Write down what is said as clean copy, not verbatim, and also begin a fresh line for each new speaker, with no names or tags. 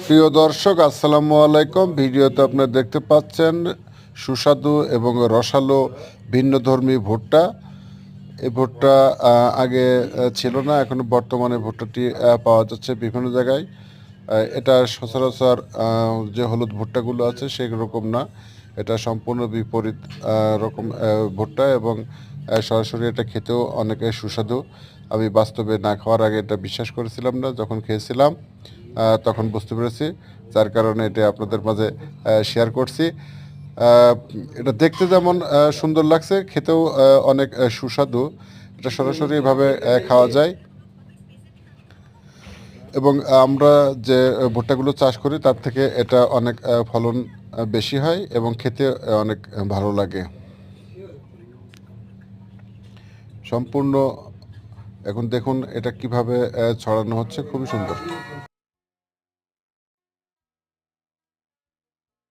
প্রিয় দর্শক, আসসালামু আলাইকুম। ভিডিওতে আপনারা দেখতে পাচ্ছেন সুস্বাদু এবং রসালো ভিন্নধর্মী ভুট্টা। এই ভুট্টা আগে ছিল না, এখন বর্তমানে ভুট্টাটি পাওয়া যাচ্ছে বিভিন্ন জায়গায়। এটা সচরাচর যে হলুদ ভুট্টাগুলো আছে সেরকম না, এটা সম্পূর্ণ বিপরীত রকম ভুট্টা এবং সরাসরি এটা খেতেও অনেক সুস্বাদু। আমি বাস্তবে না খাওয়ার আগে এটা বিশ্বাস করেছিলাম না, যখন খেয়েছিলাম তখন বুঝতে পেরেছি, যার কারণে এটা আপনাদের মাঝে শেয়ার করছি। এটা দেখতে যেমন সুন্দর লাগছে, খেতেও অনেক সুস্বাদু। এটা সরাসরি এভাবে খাওয়া যায় এবং আমরা যে ভুট্টাগুলো চাষ করি তার থেকে এটা অনেক ফলন বেশি হয় এবং খেতে অনেক ভালো লাগে। সম্পূর্ণ এখন দেখুন এটা কিভাবে ছড়ানো হচ্ছে, খুবই সুন্দর।